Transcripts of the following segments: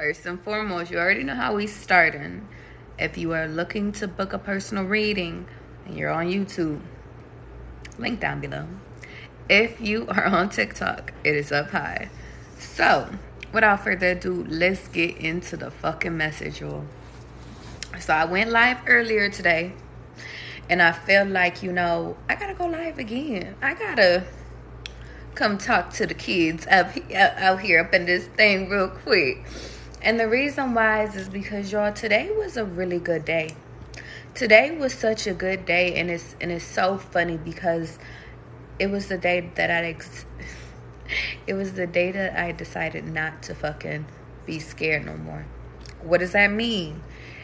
First and foremost, you already know how we starting. If you are looking to book a personal reading and you're on YouTube, link down below. If you are on TikTok, it is up high. So, without further ado, let's get into the fucking message, y'all. So I went live earlier today, and I feel like, I gotta go live again. I gotta come talk to the kids out here up in this thing real quick. And the reason why is because, y'all, today was a really good day. Today was such a good day, and it's so funny because it was the day that I decided not to fucking be scared no more. What does that mean?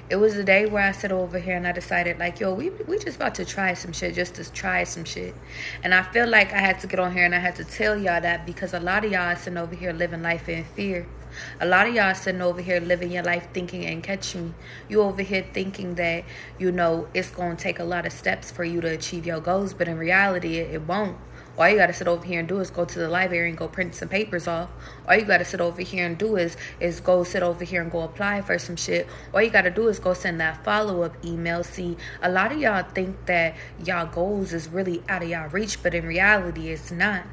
It was the day where I sat over here and I decided, like, yo, we just about to try some shit, just to try some shit. And I feel like I had to get on here and I had to tell y'all that because a lot of y'all are sitting over here living life in fear. A lot of y'all are sitting over here living your life thinking, and catch me, you over here thinking that, it's going to take a lot of steps for you to achieve your goals. But in reality, it won't. All you got to sit over here and do is go to the library and go print some papers off. All you got to sit over here and do is go sit over here and go apply for some shit. All you got to do is go send that follow-up email. See, a lot of y'all think that y'all goals is really out of y'all reach, but in reality, it's not.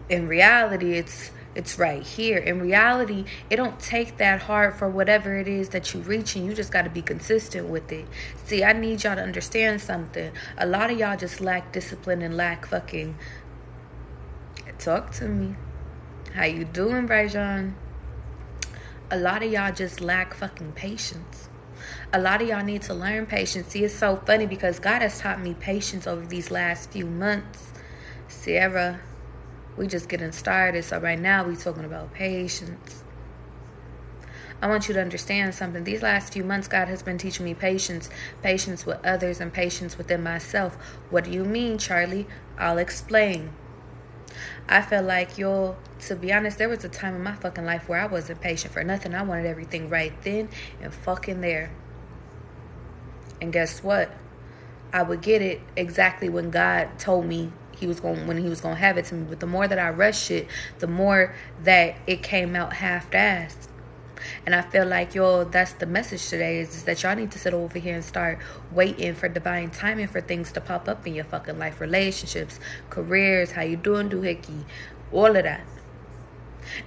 In reality, it's right here. In reality, it don't take that hard for whatever it is that you reach, and you just got to be consistent with it. See, I need y'all to understand something. A lot of y'all just lack discipline and lack fucking... Talk to me. How you doing, Rajon? A lot of y'all just lack fucking patience. A lot of y'all need to learn patience. See, it's so funny because God has taught me patience over these last few months. Sierra, we just getting started. So right now we talking about patience. I want you to understand something. These last few months, God has been teaching me patience. Patience with others and patience within myself. What do you mean, Charlie? I'll explain. I felt like, to be honest, there was a time in my fucking life where I wasn't patient for nothing. I wanted everything right then and fucking there. And guess what? I would get it exactly when God told me when he was going to have it to me. But the more that I rushed it, the more that it came out half-assed. And I feel like, that's the message today is that y'all need to sit over here and start waiting for divine timing for things to pop up in your fucking life. Relationships, careers, how you doing, doohickey, all of that.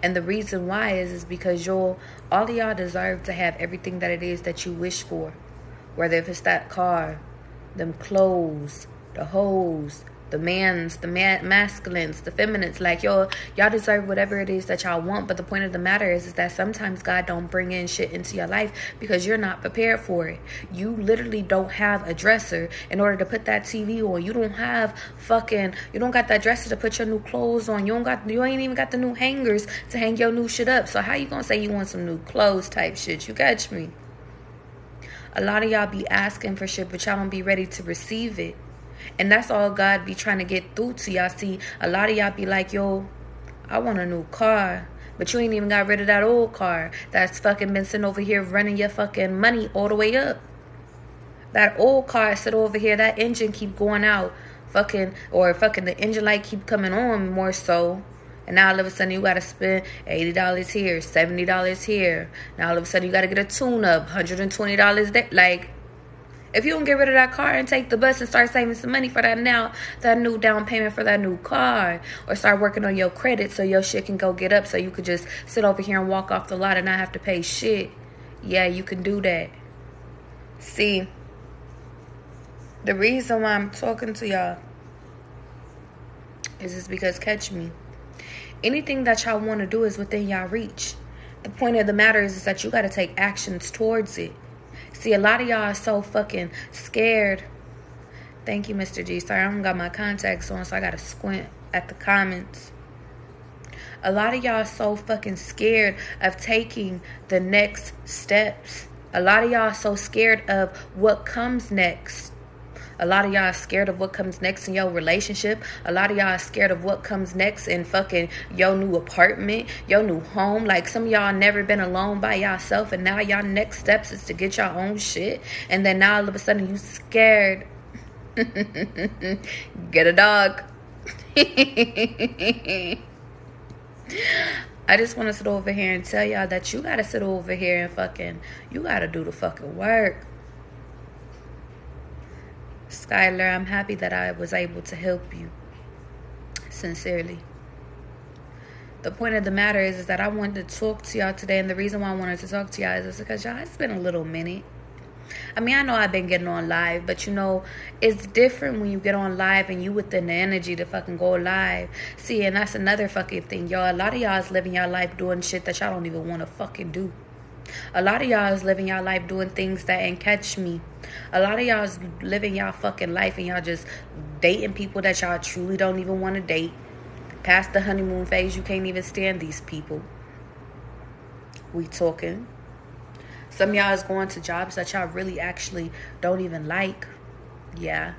And the reason why is because all of y'all deserve to have everything that it is that you wish for. Whether if it's that car, them clothes, the hoes, the masculines, the feminines, like y'all deserve whatever it is that y'all want. But the point of the matter is that sometimes God don't bring in shit into your life because you're not prepared for it. You literally don't have a dresser in order to put that TV on. You don't got that dresser to put your new clothes on. You ain't even got the new hangers to hang your new shit up. So how you gonna say you want some new clothes type shit? You catch me? A lot of y'all be asking for shit, but y'all don't be ready to receive it. And that's all God be trying to get through to y'all. See, a lot of y'all be like, I want a new car. But you ain't even got rid of that old car that's fucking been sitting over here running your fucking money all the way up. That old car sit over here, that engine keep going out. The engine light keep coming on more so. And now all of a sudden you got to spend $80 here, $70 here. Now all of a sudden you got to get a tune-up, $120 there. Like... if you don't get rid of that car and take the bus and start saving some money for that new down payment for that new car, or start working on your credit so your shit can go get up so you could just sit over here and walk off the lot and not have to pay shit. Yeah, you can do that. See, the reason why I'm talking to y'all is because, catch me, anything that y'all want to do is within y'all reach. The point of the matter is that you got to take actions towards it. See, a lot of y'all are so fucking scared. Thank you, Mr. G. Sorry, I don't got my contacts on, so I got to squint at the comments. A lot of y'all are so fucking scared of taking the next steps. A lot of y'all are so scared of what comes next. A lot of y'all are scared of what comes next in your relationship. A lot of y'all are scared of what comes next in fucking your new apartment, your new home. Like, some of y'all never been alone by yourself, and now y'all next steps is to get your own shit. And then now all of a sudden you scared. Get a dog. I just want to sit over here and tell y'all that you got to sit over here and you got to do the fucking work. Skylar, I'm happy that I was able to help you. Sincerely. The point of the matter is that I wanted to talk to y'all today, and the reason why I wanted to talk to y'all is because y'all, it's been a little minute. I mean, I know I've been getting on live, but it's different when you get on live and you within the energy to fucking go live. See, and that's another fucking thing, y'all. A lot of y'all is living y'all life doing shit that y'all don't even want to fucking do. A lot of y'all is living y'all life doing things that ain't catch me. A lot of y'all is living y'all fucking life and y'all just dating people that y'all truly don't even want to date. Past the honeymoon phase, you can't even stand these people. We talking. Some of y'all is going to jobs that y'all really actually don't even like. Yeah.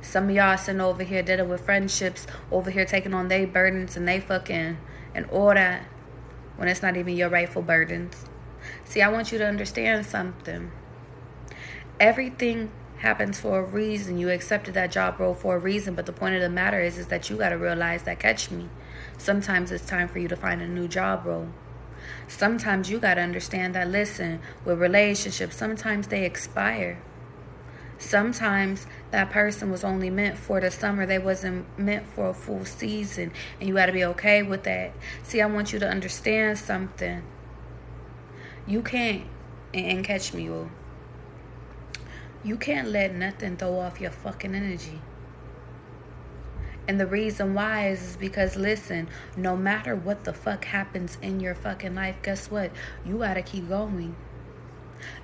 Some of y'all sitting over here dealing with friendships, over here taking on their burdens and they fucking and all that when it's not even your rightful burdens. See, I want you to understand something. Everything happens for a reason. You accepted that job role for a reason, but the point of the matter is that you got to realize that, catch me, sometimes it's time for you to find a new job role. Sometimes you got to understand that, listen, with relationships, sometimes they expire. Sometimes that person was only meant for the summer. They wasn't meant for a full season, and you got to be okay with that. See, I want you to understand something. You can't, and catch me, you can't let nothing throw off your fucking energy. And the reason why is because, listen, no matter what the fuck happens in your fucking life, guess what? You gotta keep going.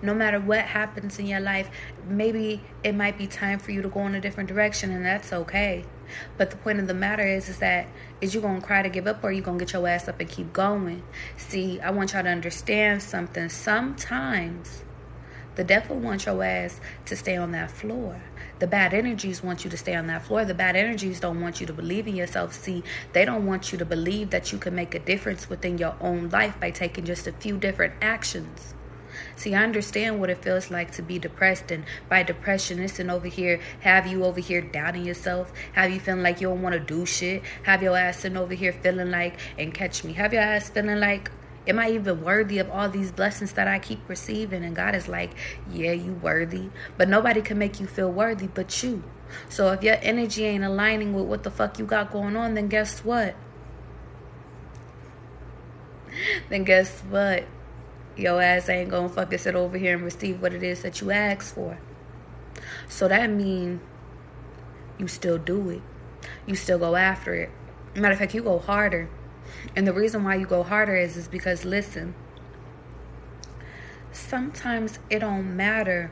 No matter what happens in your life, maybe it might be time for you to go in a different direction, and that's okay. But the point of the matter is that you gonna cry to give up, or you gonna get your ass up and keep going? See, I want y'all to understand something. Sometimes the devil wants your ass to stay on that floor. The bad energies want you to stay on that floor. The bad energies don't want you to believe in yourself. See, they don't want you to believe that you can make a difference within your own life by taking just a few different actions. See, I understand what it feels like to be depressed, and by depression, listen over here, have you over here doubting yourself, have you feeling like you don't want to do shit, have your ass sitting over here feeling like, and catch me, have your ass feeling like, am I even worthy of all these blessings that I keep receiving? And God is like, yeah, you worthy. But nobody can make you feel worthy but you. So if your energy ain't aligning with what the fuck you got going on, then guess what? Your ass ain't gonna fucking sit over here and receive what it is that you asked for. So that means you still do it. You still go after it. Matter of fact, you go harder. And the reason why you go harder is because, listen, sometimes it don't matter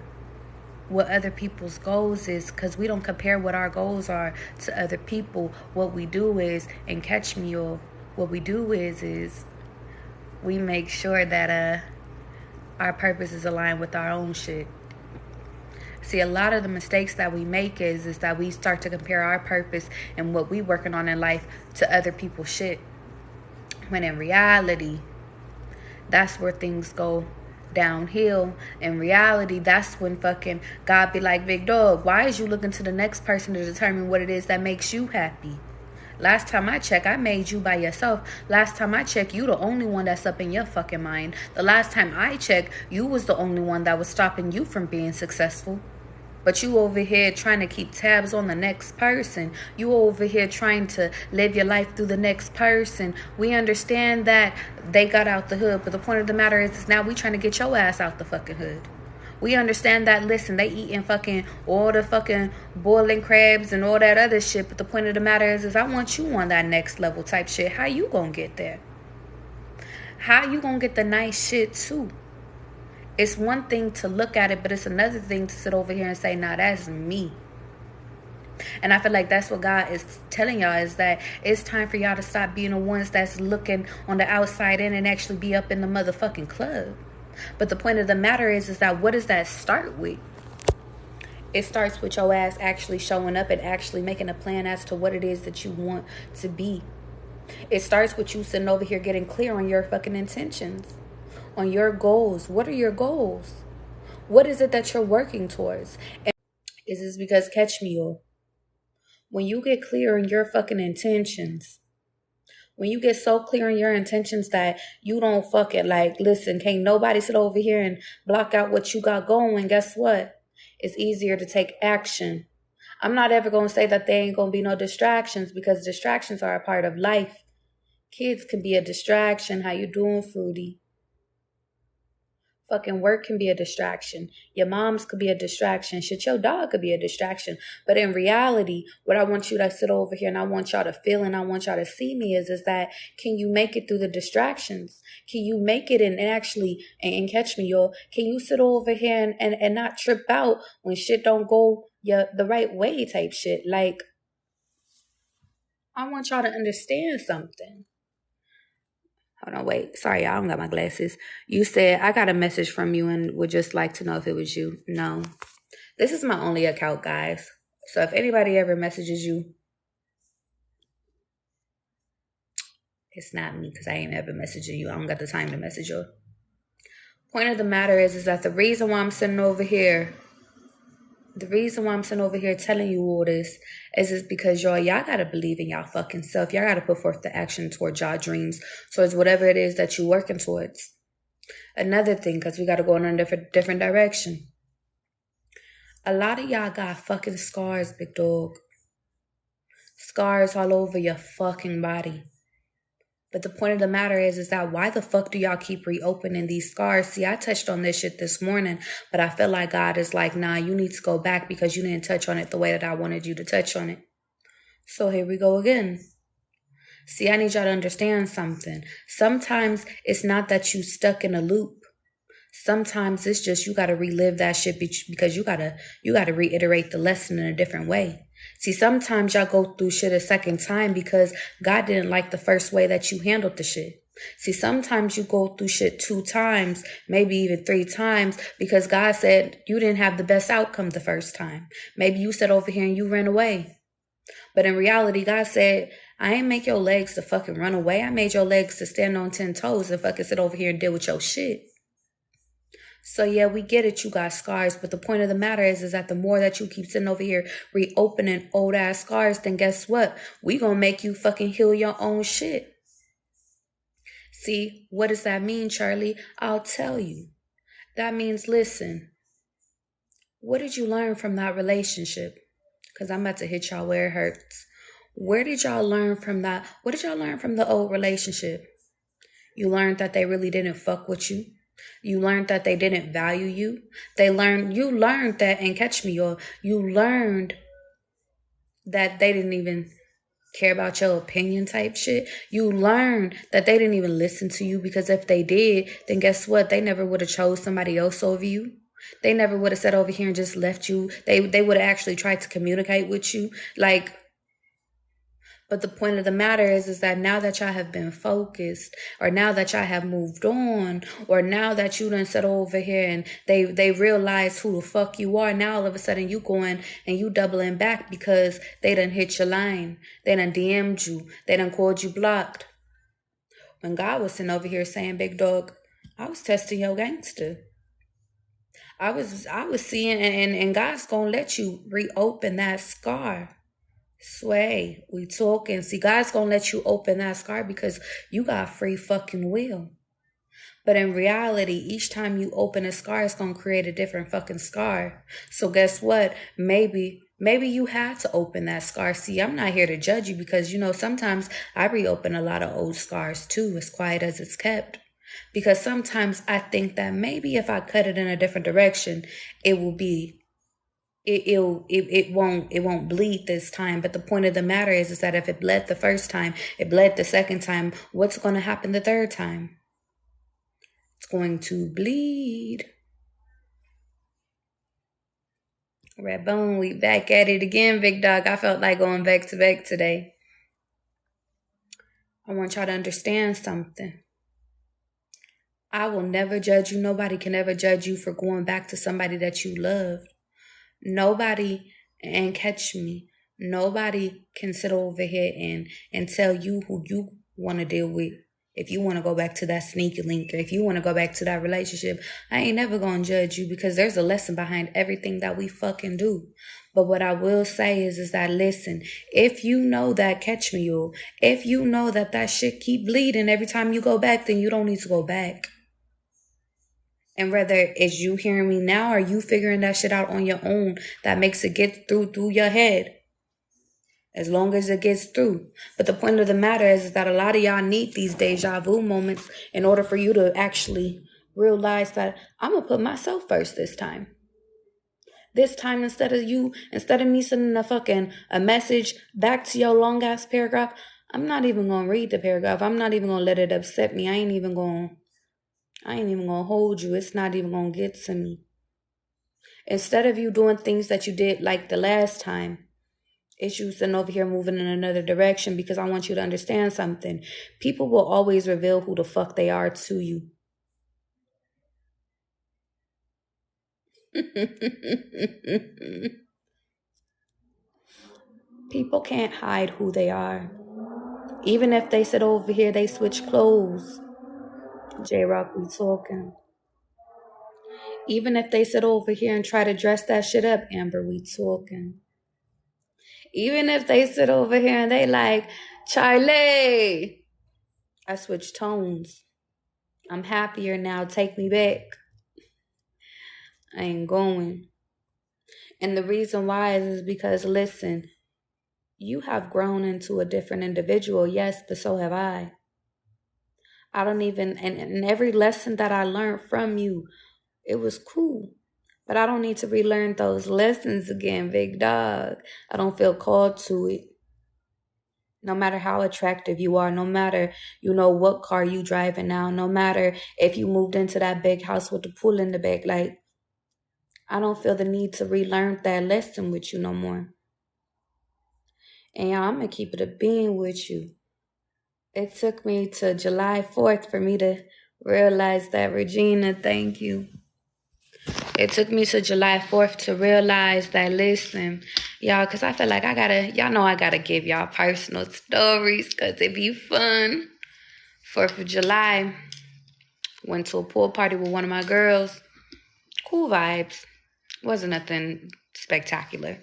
what other people's goals is, because we don't compare what our goals are to other people. What we do is, and catch me, or what we do is we make sure that our purpose is aligned with our own shit. See, a lot of the mistakes that we make is that we start to compare our purpose and what we working on in life to other people's shit. When in reality, that's where things go downhill. In reality, that's when fucking God be like, big dog, why is you looking to the next person to determine what it is that makes you happy? Last time I checked, I made you by yourself. Last time I checked, you the only one that's up in your fucking mind. The last time I checked, you was the only one that was stopping you from being successful. But you over here trying to keep tabs on the next person. You over here trying to live your life through the next person. We understand that they got out the hood, but the point of the matter is now we trying to get your ass out the fucking hood. We understand that, listen, they eating fucking all the fucking boiling crabs and all that other shit, but the point of the matter is I want you on that next level type shit. How you gonna get there? How you gonna get the nice shit too? It's one thing to look at it, but it's another thing to sit over here and say, nah, that's me. And I feel like that's what God is telling y'all, is that it's time for y'all to stop being the ones that's looking on the outside in and actually be up in the motherfucking club. But the point of the matter is that what does that start with? It starts with your ass actually showing up and actually making a plan as to what it is that you want to be. It starts with you sitting over here getting clear on your fucking intentions, on your goals. What are your goals? What is it that you're working towards? And is this because, catch me, y'all, when you get clear on your fucking intentions, When you get so clear in your intentions that you don't fuck it, like, listen, can't nobody sit over here and block out what you got going, guess what? It's easier to take action. I'm not ever going to say that there ain't going to be no distractions, because distractions are a part of life. Kids can be a distraction. How you doing, Fruity? Fucking work can be a distraction. Your moms could be a distraction. Shit, your dog could be a distraction. But in reality, what I want you to sit over here and I want y'all to feel and I want y'all to see me is that, can you make it through the distractions? Can you make it and actually, and catch me, y'all, can you sit over here and not trip out when shit don't go the right way type shit? Like, I want y'all to understand something. Hold on, wait. Sorry, y'all, I don't got my glasses. You said, I got a message from you and would just like to know if it was you. No. This is my only account, guys. So if anybody ever messages you, it's not me, because I ain't ever messaging you. I don't got the time to message you. Point of the matter is that the reason why I'm sitting over here telling you all this is because y'all gotta believe in y'all fucking self. Y'all gotta put forth the action towards y'all dreams, towards whatever it is that you're working towards. Another thing, because we gotta go in a different direction. A lot of y'all got fucking scars, big dog. Scars all over your fucking body. But the point of the matter is that why the fuck do y'all keep reopening these scars? See, I touched on this shit this morning, but I feel like God is like, nah, you need to go back because you didn't touch on it the way that I wanted you to touch on it. So here we go again. See, I need y'all to understand something. Sometimes it's not that you stuck in a loop. Sometimes it's just you got to relive that shit because you got to reiterate the lesson in a different way. See, sometimes y'all go through shit a second time because God didn't like the first way that you handled the shit. See, sometimes you go through shit 2 times, maybe even 3 times, because God said you didn't have the best outcome the first time. Maybe you sat over here and you ran away. But in reality, God said, I ain't make your legs to fucking run away. I made your legs to stand on 10 toes and fucking sit over here and deal with your shit. So yeah, we get it, you got scars, but the point of the matter is that the more that you keep sitting over here reopening old ass scars, then guess what? We gonna make you fucking heal your own shit. See, what does that mean, Charlie? I'll tell you. That means, listen, what did you learn from that relationship? Because I'm about to hit y'all where it hurts. Where did y'all learn from that? What did y'all learn from the old relationship? You learned that they really didn't fuck with you. You learned that they didn't value you. You learned that, and catch me, you learned that they didn't even care about your opinion type shit. You learned that they didn't even listen to you, because if they did, then guess what? They never would have chose somebody else over you. They never would have sat over here and just left you. They would have actually tried to communicate with you. But the point of the matter is that now that y'all have been focused, or now that y'all have moved on, or now that you done sat over here and they realize who the fuck you are, now all of a sudden you going and you doubling back because they done hit your line. They done DM'd you. They done called you blocked. When God was sitting over here saying, big dog, I was testing your gangster. I was seeing, and God's gonna let you reopen that scar. Sway, we talking. See, God's gonna let you open that scar because you got free fucking will. But in reality, each time you open a scar, it's gonna create a different fucking scar. So guess what? Maybe you had to open that scar. See, I'm not here to judge you because, sometimes I reopen a lot of old scars too, as quiet as it's kept. Because sometimes I think that maybe if I cut it in a different direction, it will be it won't bleed this time. But the point of the matter is that if it bled the first time, it bled the second time, what's going to happen the third time? It's going to bleed. Red Bone, we back at it again, big dog. I felt like going back to back today. I want y'all to understand something. I will never judge you. Nobody can ever judge you for going back to somebody that you loved. Nobody, and catch me, nobody can sit over here and tell you who you want to deal with. If you want to go back to that sneaky link, or if you want to go back to that relationship, I ain't never going to judge you because there's a lesson behind everything that we fucking do. But what I will say is that, listen, if you know that, catch me, you. If you know that that shit keep bleeding every time you go back, then you don't need to go back. And whether it's you hearing me now or you figuring that shit out on your own, that makes it get through your head. As long as it gets through. But the point of the matter is that a lot of y'all need these deja vu moments in order for you to actually realize that I'm going to put myself first this time. This time, instead of me sending a message back to your long ass paragraph, I'm not even going to read the paragraph. I'm not even going to let it upset me. I ain't even going to hold you. It's not even going to get to me. Instead of you doing things that you did like the last time, it's you sitting over here moving in another direction, because I want you to understand something. People will always reveal who the fuck they are to you. People can't hide who they are. Even if they sit over here, they switch clothes. J-Rock, we talking. Even if they sit over here and try to dress that shit up, Amber, we talking. Even if they sit over here and they like, Charlie, I switch tones. I'm happier now. Take me back. I ain't going. And the reason why is because, listen, you have grown into a different individual, yes, but so have I. I don't even, and every lesson that I learned from you, it was cool. But I don't need to relearn those lessons again, big dog. I don't feel called to it. No matter how attractive you are, no matter, what car you driving now, no matter if you moved into that big house with the pool in the back, like, I don't feel the need to relearn that lesson with you no more. And y'all, I'm going to keep it a being with you. It took me to July 4th for me to realize that, Regina, thank you. It took me to July 4th to realize that, listen, y'all, because I feel like I gotta give y'all personal stories because it be fun. 4th of July, went to a pool party with one of my girls. Cool vibes. Wasn't nothing spectacular.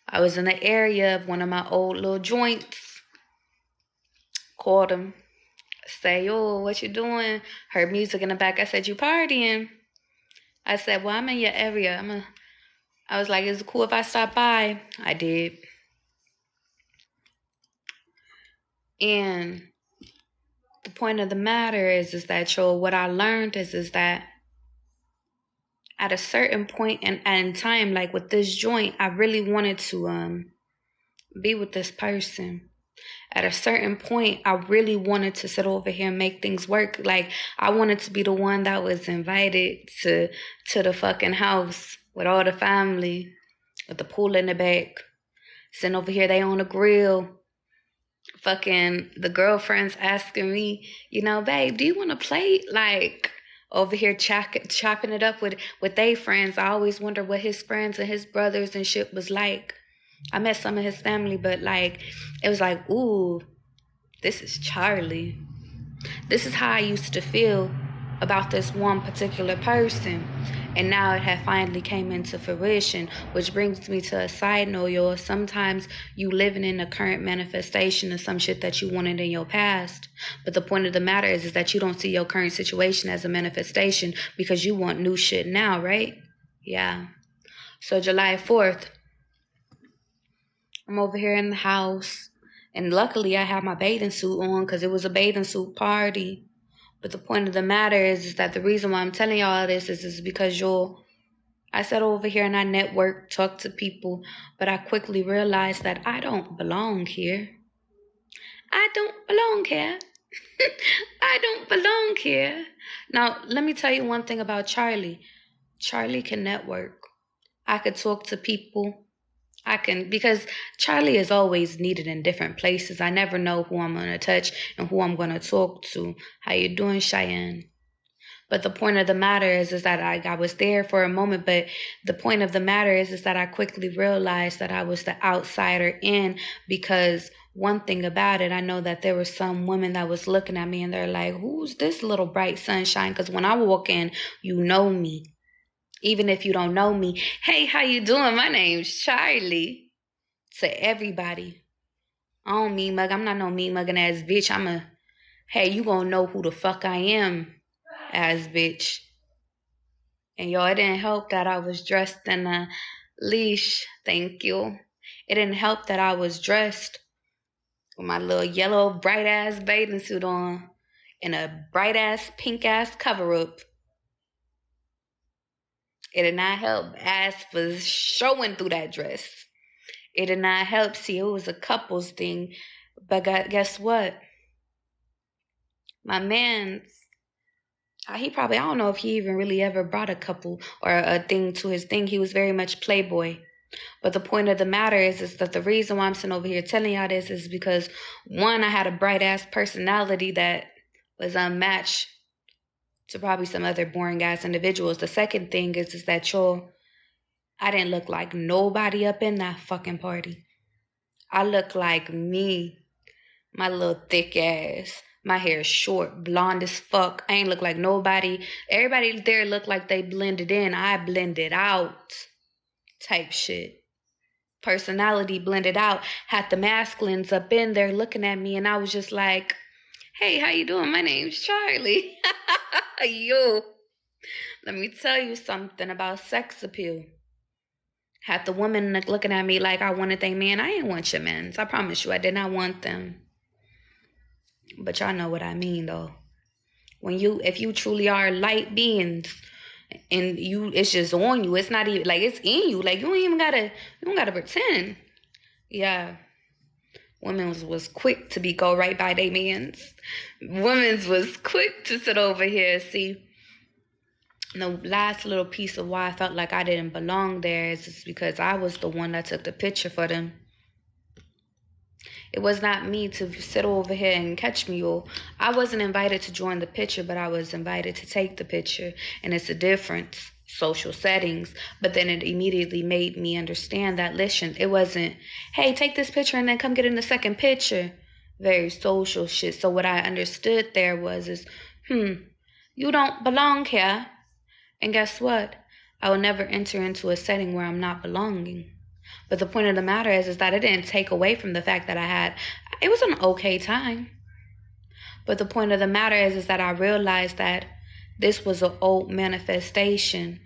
I was in the area of one of my old little joints. Called him. Say, yo, what you doing? Heard music in the back. I said, you partying? I said, well, I'm in your area. I was like, is it cool if I stop by? I did. And the point of the matter is that, what I learned is that at a certain point in time, like with this joint, I really wanted to be with this person. At a certain point, I really wanted to sit over here and make things work. Like, I wanted to be the one that was invited to the fucking house with all the family, with the pool in the back. Sitting over here, they on the grill. Fucking the girlfriends asking me, babe, do you want to play? Like, over here chopping it up with they friends. I always wonder what his friends and his brothers and shit was like. I met some of his family, but like, it was like, ooh, this is Charlie. This is how I used to feel about this one particular person. And now it had finally came into fruition, which brings me to a side note, y'all. Sometimes you living in the current manifestation of some shit that you wanted in your past. But the point of the matter is that you don't see your current situation as a manifestation because you want new shit now, right? Yeah. So July 4th, I'm over here in the house. And luckily I had my bathing suit on because it was a bathing suit party. But the point of the matter is that the reason why I'm telling y'all this is because I sat over here and I networked, talked to people, but I quickly realized that I don't belong here. I don't belong here. I don't belong here. Now, let me tell you one thing about Charlie. Charlie can network. I could talk to people. Because Charlie is always needed in different places. I never know who I'm going to touch and who I'm going to talk to. How you doing, Cheyenne? But the point of the matter is that I was there for a moment, but the point of the matter is that I quickly realized that I was the outsider in, because one thing about it, I know that there were some women that was looking at me and they're like, who's this little bright sunshine? Because when I walk in, you know me. Even if you don't know me. Hey, how you doing? My name's Charlie. To everybody. I don't mean mug. I'm not no mean mugging ass bitch. Hey, you gonna know who the fuck I am ass bitch. And yo, it didn't help that I was dressed in a leash. Thank you. It didn't help that I was dressed with my little yellow bright ass bathing suit on and a bright ass pink ass cover up. It did not help. Ass was showing through that dress. It did not help. See, it was a couples thing. But guess what? My man's, he probably, I don't know if he even really ever brought a couple or a thing to his thing. He was very much playboy. But the point of the matter is that the reason why I'm sitting over here telling y'all this is because, one, I had a bright ass personality that was unmatched to probably some other boring ass individuals. The second thing is that I didn't look like nobody up in that fucking party. I look like me, my little thick ass. My hair is short, blonde as fuck. I ain't look like nobody. Everybody there looked like they blended in. I blended out type shit. Personality blended out. Had the masculines up in there looking at me, and I was just like, hey, how you doing? My name's Charlie. Yo, let me tell you something about sex appeal. Had the woman looking at me like I wanted their man. I ain't want your men's. I promise you, I did not want them. But y'all know what I mean, though. If you truly are light beings, and it's just on you. It's not even like it's in you. Like you don't gotta pretend. Yeah. Women's was quick to go right by their mans. Women's was quick to sit over here. See, the last little piece of why I felt like I didn't belong there is just because I was the one that took the picture for them. It was not me to sit over here and catch me. Or I wasn't invited to join the picture, but I was invited to take the picture. And it's a difference. Social settings. But then it immediately made me understand that, listen, it wasn't, hey, take this picture and then come get in the second picture. Very social shit. So what I understood there is, you don't belong here. And guess what? I will never enter into a setting where I'm not belonging. But the point of the matter is that it didn't take away from the fact that it was an okay time. But the point of the matter is that I realized that this was an old manifestation.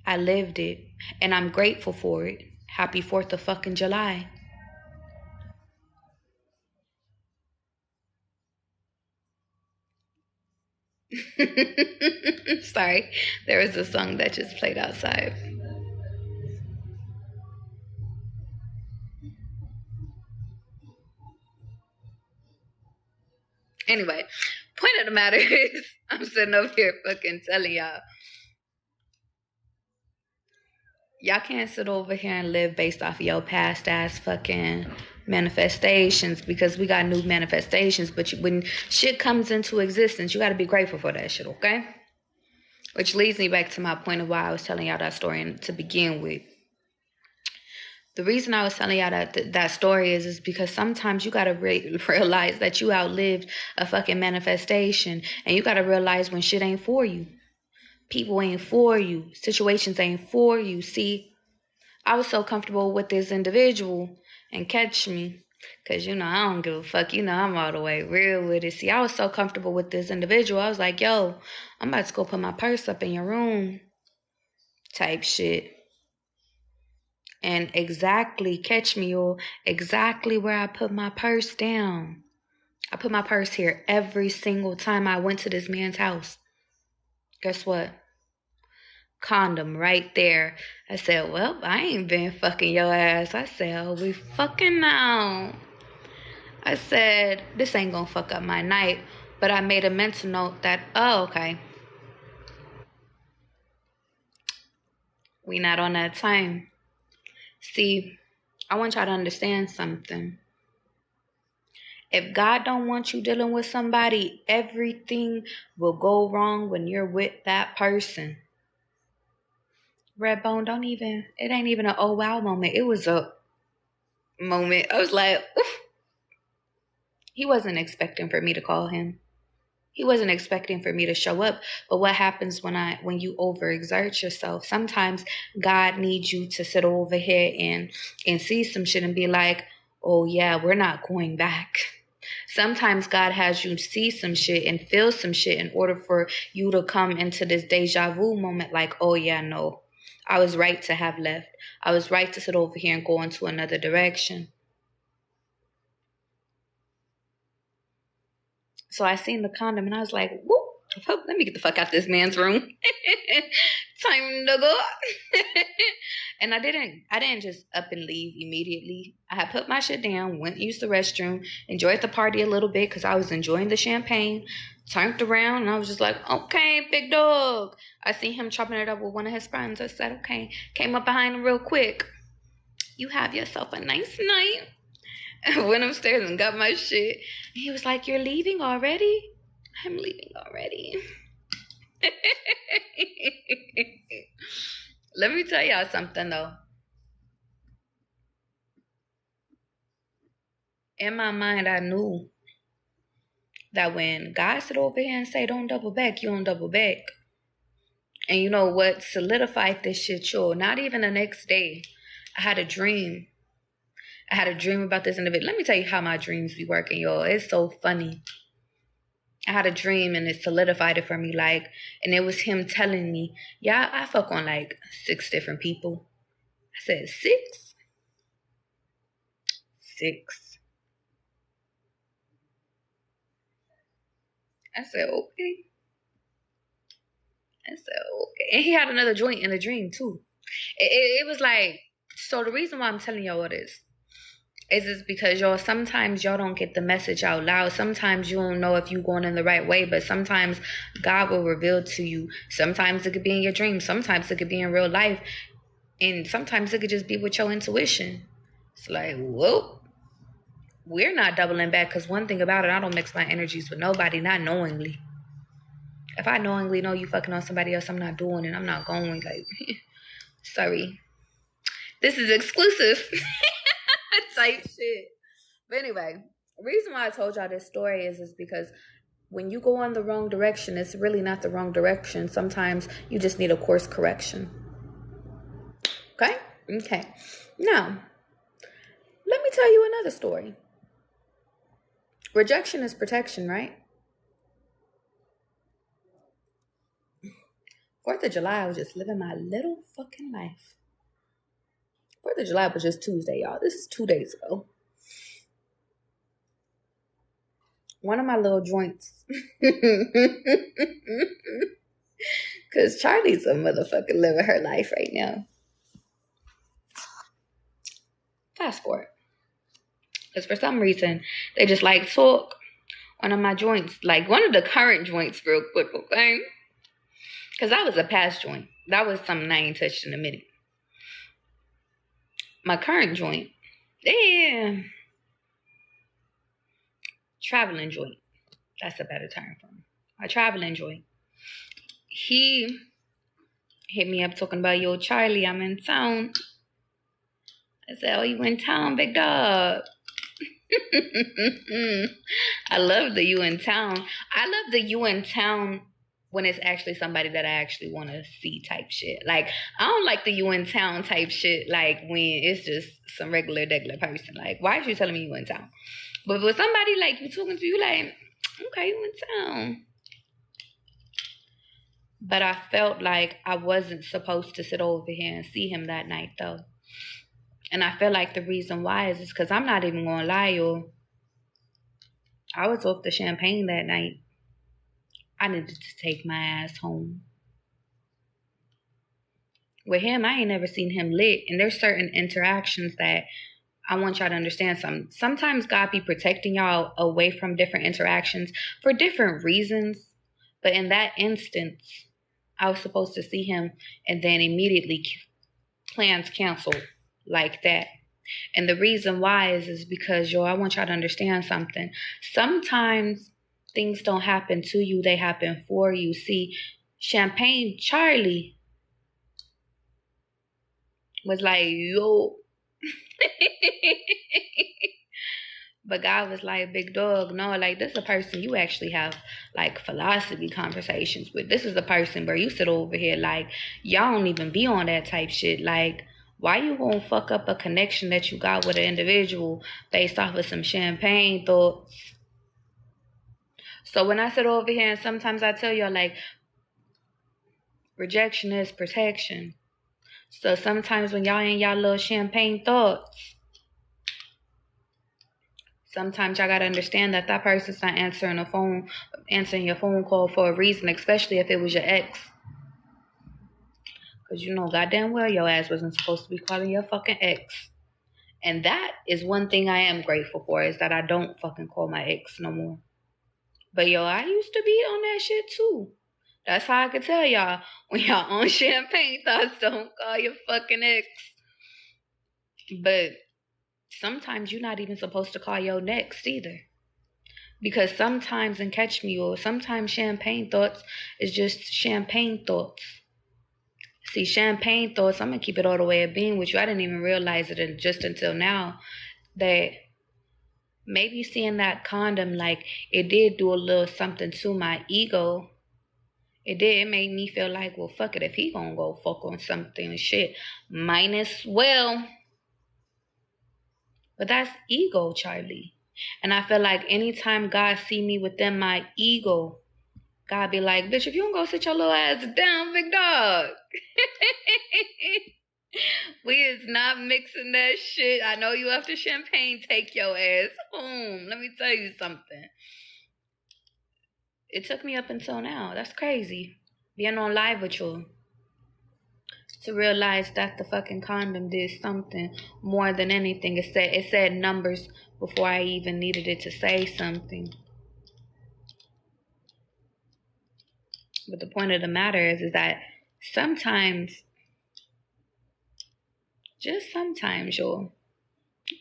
I lived it, and I'm grateful for it. Happy 4th of fucking July. Sorry, there was a song that just played outside. Anyway, point of the matter is, I'm sitting over here fucking telling y'all can't sit over here and live based off of your past ass fucking manifestations, because we got new manifestations. But when shit comes into existence, you got to be grateful for that shit, okay? Which leads me back to my point of why I was telling y'all that story to begin with. The reason I was telling y'all that story is because sometimes you got to realize that you outlived a fucking manifestation. And you got to realize when shit ain't for you. People ain't for you. Situations ain't for you. See, I was so comfortable with this individual, and catch me, because, I don't give a fuck. I'm all the way real with it. See, I was so comfortable with this individual. I was like, yo, I'm about to go put my purse up in your room type shit. And exactly, catch me, y'all, exactly where I put my purse down. I put my purse here every single time I went to this man's house. Guess what? Condom right there. I said, well, I ain't been fucking your ass. I said, oh, we fucking now. I said, this ain't gonna fuck up my night. But I made a mental note that, oh, okay, we not on that time. See, I want y'all to understand something. If God don't want you dealing with somebody, everything will go wrong when you're with that person. Redbone, it ain't even an oh wow moment. It was a moment. I was like, oof. He wasn't expecting for me to call him. He wasn't expecting for me to show up. But what happens when you overexert yourself? Sometimes God needs you to sit over here and see some shit and be like, oh yeah, we're not going back. Sometimes God has you see some shit and feel some shit in order for you to come into this deja vu moment like, oh yeah, no, I was right to have left. I was right to sit over here and go into another direction. So I seen the condom and I was like, whoop, let me get the fuck out this man's room. Time to go. And I didn't just up and leave immediately. I had put my shit down, went and used the restroom, enjoyed the party a little bit because I was enjoying the champagne, turned around and I was just like, okay, big dog. I seen him chopping it up with one of his friends. I said, okay. Came up behind him real quick. You have yourself a nice night. I went upstairs and got my shit. And he was like, you're leaving already? I'm leaving already. Let me tell y'all something though. In my mind, I knew that when God sit over here and say, don't double back, you don't double back. And you know what solidified this shit, yo? Not even the next day. I had a dream. I had a dream about this individual. Let me tell you how my dreams be working, y'all. It's so funny. I had a dream and it solidified it for me, like, and it was him telling me, yeah, I fuck on like 6 different people. I said, 6? 6. I said, okay. I said, okay. And he had another joint in the dream too. It was like, so the reason why I'm telling y'all what is because y'all sometimes y'all don't get the message out loud. Sometimes you don't know if you're going in the right way, but sometimes God will reveal to you. Sometimes it could be in your dreams. Sometimes it could be in real life. And sometimes it could just be with your intuition. It's like, whoa, we're not doubling back because one thing about it, I don't mix my energies with nobody, not knowingly. If I knowingly know you fucking on somebody else, I'm not doing it. I'm not going. Like, sorry. This is exclusive type shit. But anyway, the reason why I told y'all this story is because when you go in the wrong direction, it's really not the wrong direction. Sometimes you just need a course correction. Okay? Okay. Now, let me tell you another story. Rejection is protection, right? 4th of July, I was just living my little fucking life. 4th of July was just Tuesday, y'all. This is 2 days ago. One of my little joints. Because Charlie's a motherfucker living her life right now. Fast forward. Because for some reason, they just like talk one of my joints. Like one of the current joints real quick, okay? Because that was a past joint. That was something I ain't touched in a minute. My current joint. Yeah. Traveling joint. That's a better term for him. My traveling joint. He hit me up talking about, yo, Charlie, I'm in town. I said, oh, you in town, big dog? I love the you in town. I love the you in town when it's actually somebody that I actually want to see type shit. Like, I don't like the you in town type shit, like when it's just some regular person. Like, why is you telling me you in town? But with somebody like you talking to you, like, okay, you in town. But I felt like I wasn't supposed to sit over here and see him that night, though. And I feel like the reason why is because I'm not even going to lie, y'all. I was off the champagne that night. I needed to take my ass home. With him, I ain't never seen him lit. And there's certain interactions that I want y'all to understand something. Sometimes God be protecting y'all away from different interactions for different reasons. But in that instance, I was supposed to see him and then immediately plans canceled like that. And the reason why is because, yo, I want y'all to understand something. Sometimes things don't happen to you, they happen for you. See, Champagne Charlie was like, yo. But God was like, big dog, no, like, this is a person you actually have, like, philosophy conversations with. This is a person where you sit over here, like, y'all don't even be on that type shit. Like, why you gonna fuck up a connection that you got with an individual based off of some champagne thoughts? So when I sit over here and sometimes I tell y'all, like, rejection is protection. So sometimes when y'all in y'all little champagne thoughts, sometimes y'all gotta understand that that person's not answering your phone call for a reason, especially if it was your ex. Because you know goddamn well your ass wasn't supposed to be calling your fucking ex. And that is one thing I am grateful for, is that I don't fucking call my ex no more. But yo, I used to be on that shit too. That's how I could tell y'all, when y'all on champagne thoughts, don't call your fucking ex. But sometimes you're not even supposed to call your next either. Because sometimes, and catch me, or sometimes champagne thoughts is just champagne thoughts. See, champagne thoughts, I'm going to keep it all the way at being with you. I didn't even realize it just until now that maybe seeing that condom, like, it did do a little something to my ego. It did. It made me feel like, well, fuck it. If he gonna go fuck on something and shit, might as well. But that's ego, Charlie. And I feel like anytime God see me within my ego, God be like, bitch, if you don't go sit your little ass down, big dog. We is not mixing that shit. I know you after champagne, take your ass home. Let me tell you something. It took me up until now. That's crazy. Being on live with you, to realize that the fucking condom did something more than anything. It said numbers before I even needed it to say something. But the point of the matter is that sometimes, just sometimes, y'all,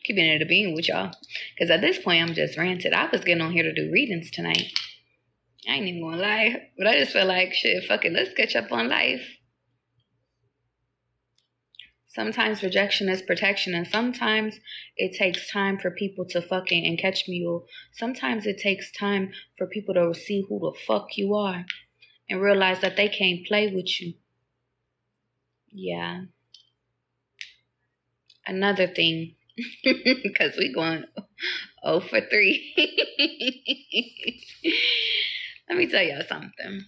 keeping it a being with y'all, because at this point I'm just ranted. I was getting on here to do readings tonight. I ain't even gonna lie, but I just feel like, shit, fuck it, let's catch up on life. Sometimes rejection is protection, and sometimes it takes time for people to fucking, and catch me, y'all, sometimes it takes time for people to see who the fuck you are and realize that they can't play with you. Yeah. Another thing, because we going 0 for 3. Let me tell y'all something.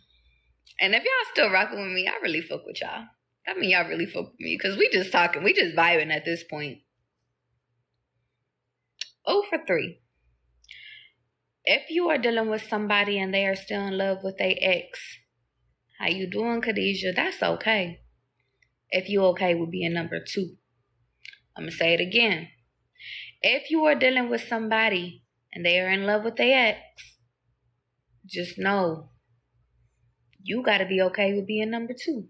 And if y'all still rocking with me, I really fuck with y'all. I mean, y'all really fuck with me, because we just talking. We just vibing at this point. 0 for 3. If you are dealing with somebody and they are still in love with their ex, how you doing, Khadijah? That's okay. If you okay with being number 2. I'm going to say it again. If you are dealing with somebody and they are in love with their ex, just know you got to be okay with being number 2.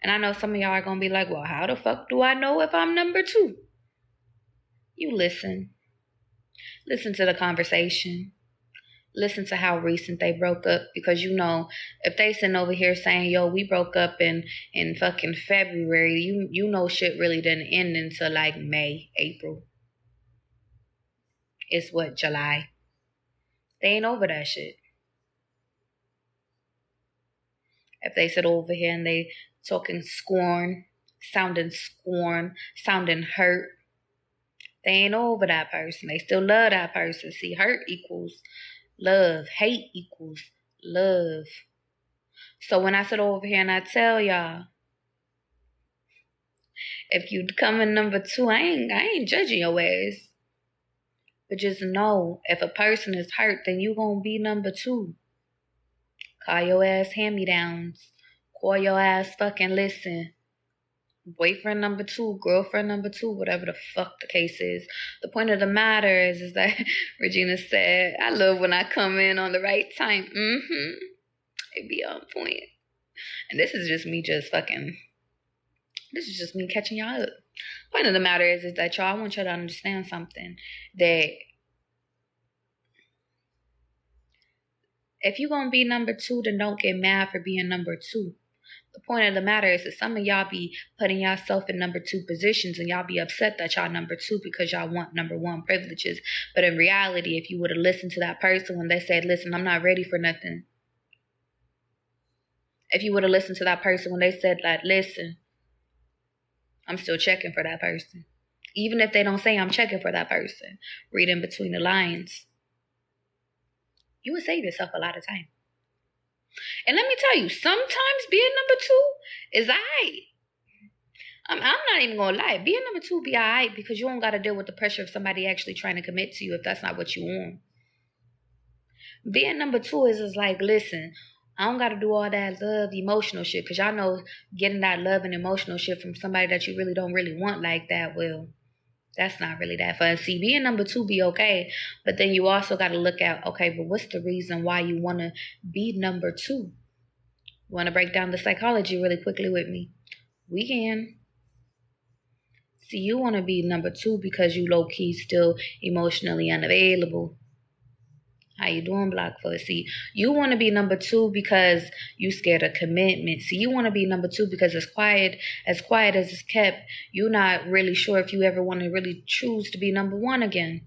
And I know some of y'all are going to be like, well, how the fuck do I know if I'm number 2? You listen. Listen to the conversation. Listen to how recent they broke up, because you know, if they sitting over here saying, yo, we broke up in fucking February, you know shit really didn't end until like May, April. It's what, July? They ain't over that shit. If they sit over here and they talking scorn, sounding hurt, they ain't over that person. They still love that person. See, hurt equals love. Hate equals love. So when I sit over here and I tell y'all, if you come in number 2, I ain't judging your ass. But just know, if a person is hurt, then you gonna be number 2. Call your ass hand-me-downs. Call your ass fucking listen. Boyfriend number 2, girlfriend number 2, whatever the fuck the case is. The point of the matter is that Regina said, I love when I come in on the right time. It be on point. And this is just me catching y'all up. Point of the matter is that y'all, I want y'all to understand something. That if you're going to be number 2, then don't get mad for being number 2. The point of the matter is that some of y'all be putting yourself in number two positions and y'all be upset that y'all number two because y'all want number one privileges. But in reality, if you would have listened to that person when they said, listen, I'm not ready for nothing. If you would have listened to that person when they said that, listen, I'm still checking for that person. Even if they don't say I'm checking for that person, read in between the lines. You would save yourself a lot of time. And let me tell you, sometimes being number two is alright. I'm not even gonna lie. Being number two be alright because you don't gotta deal with the pressure of somebody actually trying to commit to you if that's not what you want. Being number two is like, listen, I don't gotta do all that love, emotional shit, because y'all know getting that love and emotional shit from somebody that you really don't really want like that, well, that's not really that fun. See, being number two be okay, but then you also gotta look at, okay, but what's the reason why you wanna be number two? You wanna break down the psychology really quickly with me? We can. See, you wanna be number two because you low-key still emotionally unavailable. How you doing, Blockfoot? See, you want to be number two because you scared of commitment. See, you want to be number two because as quiet as it's kept, you're not really sure if you ever want to really choose to be number one again.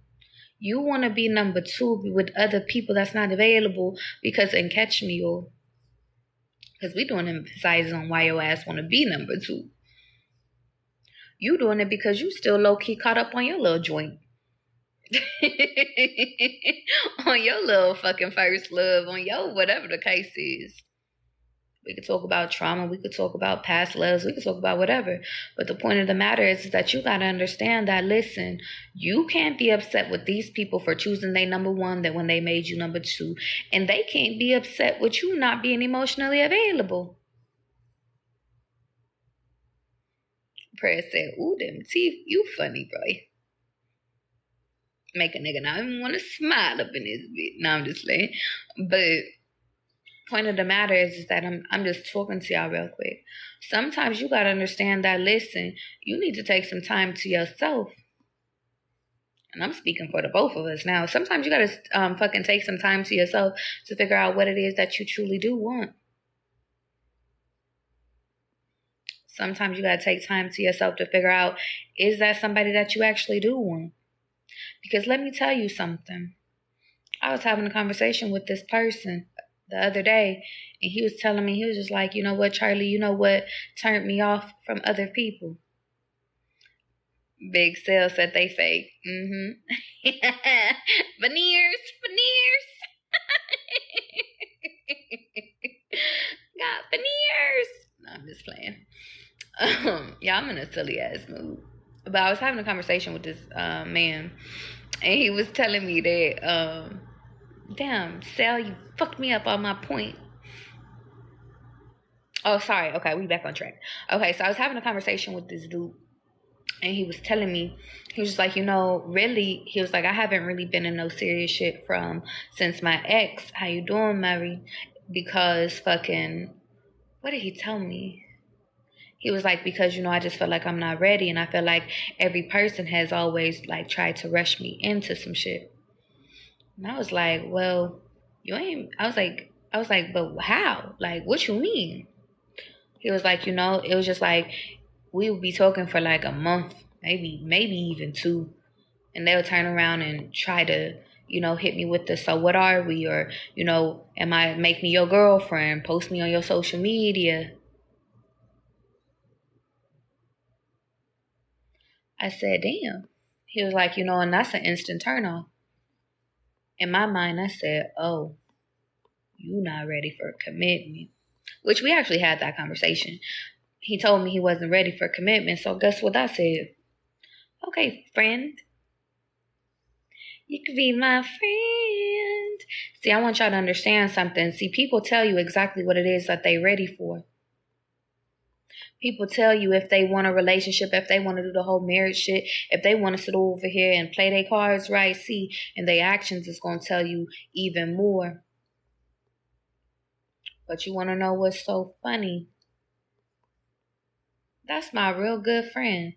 You want to be number two with other people that's not available because, and catch me, yo, because we doing emphasizes on why your ass want to be number two. You doing it because you still low-key caught up on your little joint. On your little fucking first love, on your whatever the case is. We could talk about trauma, we could talk about past loves, we could talk about whatever. But the point of the matter is that you gotta understand that, listen, you can't be upset with these people for choosing they number one that when they made you number two. And they can't be upset with you not being emotionally available. Prayer said, ooh, them teeth, you funny, boy. Make a nigga not even want to smile up in his bit. No, I'm just playing. But point of the matter is that I'm just talking to y'all real quick. Sometimes you gotta understand that, listen, you need to take some time to yourself. And I'm speaking for the both of us now. Sometimes you gotta fucking take some time to yourself to figure out what it is that you truly do want. Sometimes you gotta take time to yourself to figure out, is that somebody that you actually do want? Because let me tell you something. I was having a conversation with this person the other day, and he was telling me, he was just like, you know what, Charlie, you know what turned me off from other people? Big Sale said they fake. Veneers. Got veneers. No, I'm just playing. Yeah, I'm in a silly ass mood. But I was having a conversation with this man, and he was telling me that, damn, Sal, you fucked me up on my point. Oh, sorry. Okay, we back on track. Okay, so I was having a conversation with this dude, and he was telling me, he was just like, you know, really, he was like, I haven't really been in no serious shit since my ex. How you doing, Mary? Because fucking, what did he tell me? He was like, because, you know, I just feel like I'm not ready, and I feel like every person has always, like, tried to rush me into some shit. And I was like, well, you ain't, I was like, but how? Like, what you mean? He was like, you know, it was just like, we would be talking for like a month, maybe even two. And they'll turn around and try to, you know, hit me with the, so what are we? Or, you know, make me your girlfriend, post me on your social media. I said, damn. He was like, you know, and that's an instant turnoff. In my mind, I said, oh, you not ready for commitment. Which we actually had that conversation. He told me he wasn't ready for commitment. So guess what I said? Okay, friend. You could be my friend. See, I want y'all to understand something. See, people tell you exactly what it is that they're ready for. People tell you if they want a relationship, if they want to do the whole marriage shit, if they want to sit over here and play their cards right, see, and their actions is going to tell you even more. But you want to know what's so funny? That's my real good friend.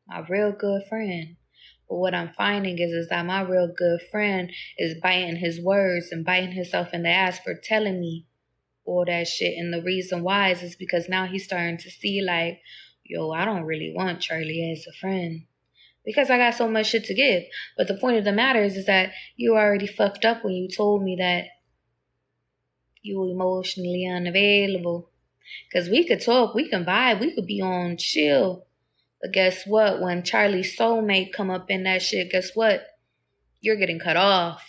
My real good friend. But what I'm finding is that my real good friend is biting his words and biting himself in the ass for telling me all that shit. And the reason why is because now he's starting to see like, yo, I don't really want Charlie as a friend because I got so much shit to give. But the point of the matter is that you already fucked up when you told me that you were emotionally unavailable. Because we could talk, we can vibe, we could be on chill. But guess what? When Charlie's soulmate come up in that shit, guess what? You're getting cut off.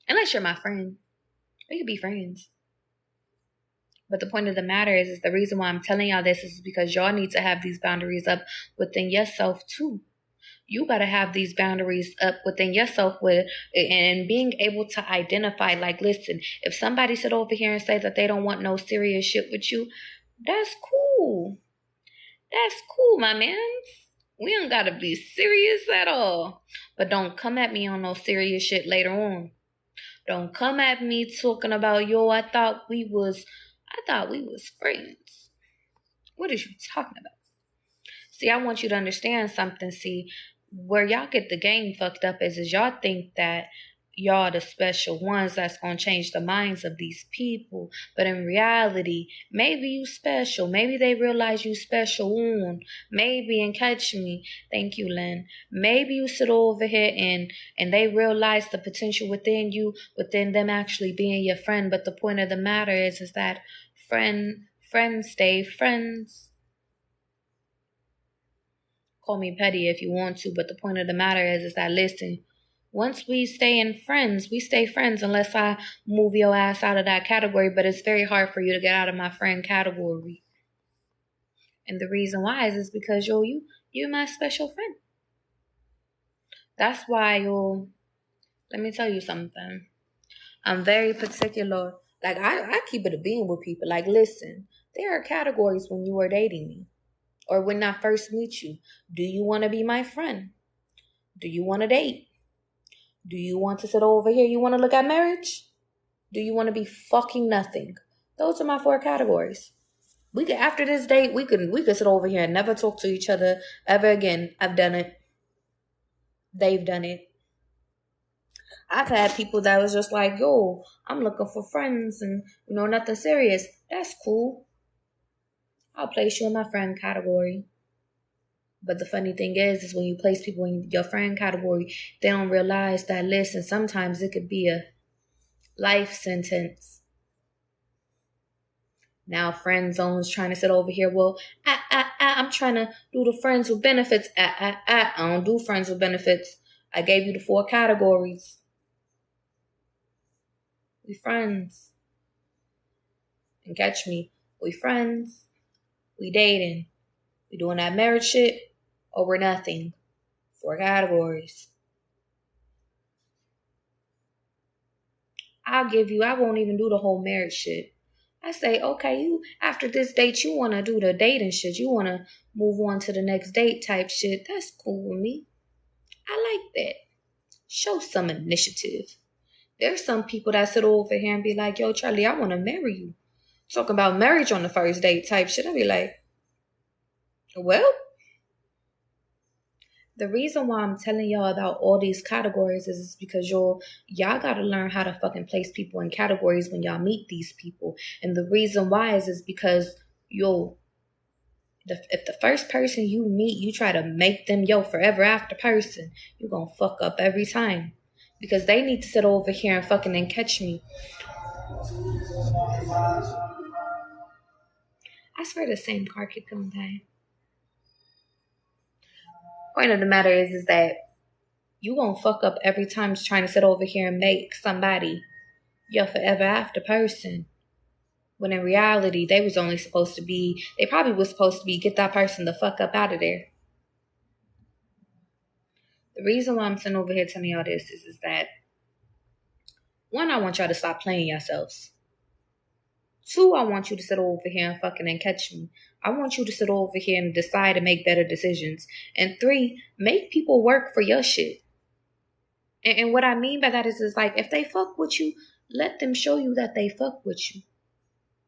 Unless you're my friend. We could be friends. But the point of the matter is the reason why I'm telling y'all this is because y'all need to have these boundaries up within yourself too. You got to have these boundaries up within yourself and being able to identify, like, listen, if somebody sit over here and say that they don't want no serious shit with you, that's cool. That's cool, my man. We don't got to be serious at all. But don't come at me on no serious shit later on. Don't come at me talking about, yo, I thought we was friends. What is you talking about? See, I want you to understand something. See, where y'all get the game fucked up is y'all think that y'all the special ones that's going to change the minds of these people. But in reality, maybe you special. Maybe they realize you special on. Maybe, and catch me. Thank you, Lynn. Maybe you sit over here and they realize the potential within you, within them actually being your friend. But the point of the matter is that friends stay friends. Call me petty if you want to, but the point of the matter is that, listen, once we stay friends unless I move your ass out of that category, but it's very hard for you to get out of my friend category. And the reason why is because, yo, you're my special friend. That's why, yo, let me tell you something. I'm very particular. Like, I keep it a being with people. Like, listen, there are categories when you are dating me. Or when I first meet you. Do you want to be my friend? Do you want to date? Do you want to sit over here? You want to look at marriage? Do you want to be fucking nothing? Those are my 4 categories. We could, after this date, we could sit over here and never talk to each other ever again. I've done it. They've done it. I've had people that was just like, yo, I'm looking for friends and, nothing serious. That's cool. I'll place you in my friend category. But the funny thing is when you place people in your friend category, they don't realize that, listen, sometimes it could be a life sentence. Now friend zone's trying to sit over here. Well, I'm trying to do the friends with benefits. I don't do friends with benefits. I gave you the 4 categories. We friends. And catch me. We friends. We dating. We doing that marriage shit. Or we're nothing. 4 categories. I won't even do the whole marriage shit. I say, okay, you, after this date, you want to do the dating shit. You want to move on to the next date type shit. That's cool with me. I like that. Show some initiative. There's some people that sit over here and be like, yo, Charlie, I want to marry you. Talk about marriage on the first date type shit. I be like, well, the reason why I'm telling y'all about all these categories is because y'all got to learn how to fucking place people in categories when y'all meet these people. And the reason why is because if the first person you meet, you try to make them your forever after person, you're going to fuck up every time. Because they need to sit over here and fucking and catch me. I swear the same car keep coming by. Point of the matter is that you gonna fuck up every time trying to sit over here and make somebody your forever after person. When in reality, they probably was supposed to be get that person the fuck up out of there. The reason why I'm sitting over here telling y'all this is that, 1, I want y'all to stop playing yourselves. 2, I want you to sit over here and fucking and catch me. I want you to sit over here and decide and make better decisions. And 3, make people work for your shit. And what I mean by that is like, if they fuck with you, let them show you that they fuck with you.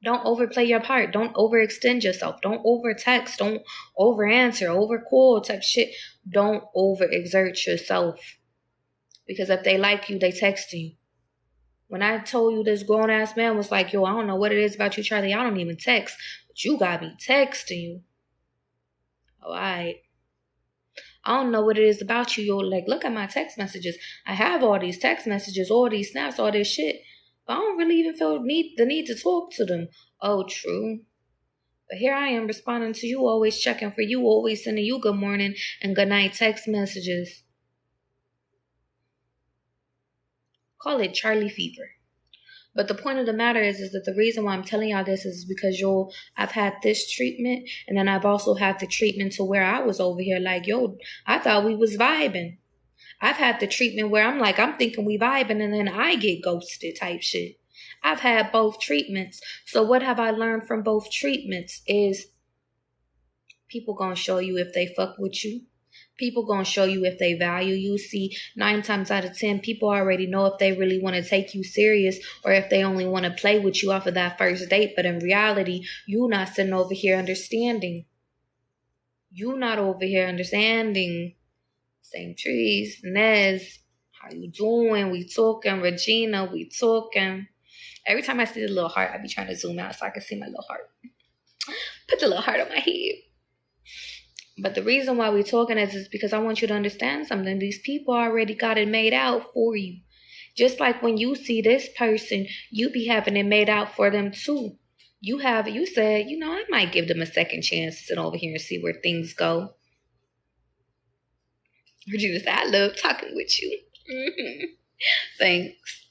Don't overplay your part. Don't overextend yourself. Don't overtext. Don't overanswer, overcall type shit. Don't overexert yourself. Because if they like you, they text you. When I told you this grown ass man was like, yo, I don't know what it is about you, Charlie. I don't even text, but you got me texting you. All right. I don't know what it is about you. Yo, like, look at my text messages. I have all these text messages, all these snaps, all this shit. But I don't really even feel the need to talk to them. Oh, true. But here I am responding to you, always checking for you, always sending you good morning and good night text messages. Call it Charlie fever. But the point of the matter is that the reason why I'm telling y'all this is because, yo, I've had this treatment, and then I've also had the treatment to where I was over here like, yo, I thought we was vibing. I've had the treatment where I'm like, I'm thinking we vibing, and then I get ghosted type shit. I've had both treatments. So what have I learned from both treatments is people gonna show you if they fuck with you. People gonna show you if they value you. See, 9 times out of 10, people already know if they really want to take you serious or if they only want to play with you off of that first date. But in reality, you not sitting over here understanding. You not over here understanding. Same trees, Nez, how you doing? We talking, Regina, we talking. Every time I see the little heart, I be trying to zoom out so I can see my little heart. Put the little heart on my head. But the reason why we're talking is because I want you to understand something. These people already got it made out for you. Just like when you see this person, you be having it made out for them too. You said, I might give them a second chance to sit over here and see where things go. Regina said, I love talking with you. Mm-hmm. Thanks.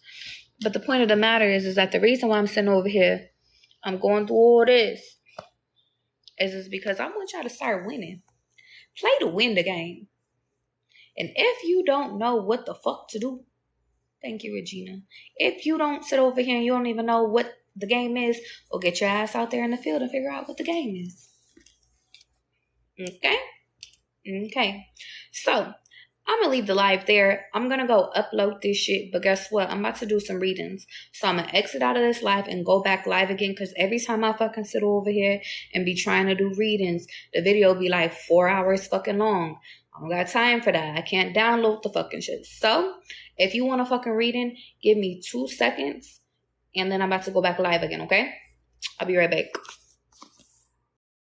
But the point of the matter is that the reason why I'm sitting over here, I'm going through all this, is because I want y'all to start winning. Play to win the game. And if you don't know what the fuck to do, thank you, Regina. If you don't sit over here and you don't even know what the game is, well, get your ass out there in the field and figure out what the game is. Okay. So, I'm going to leave the live there. I'm going to go upload this shit. But guess what? I'm about to do some readings. So I'm going to exit out of this live and go back live again. Because every time I fucking sit over here and be trying to do readings, the video be like 4 hours fucking long. I don't got time for that. I can't download the fucking shit. So if you want a fucking reading, give me 2 seconds. And then I'm about to go back live again, okay? I'll be right back.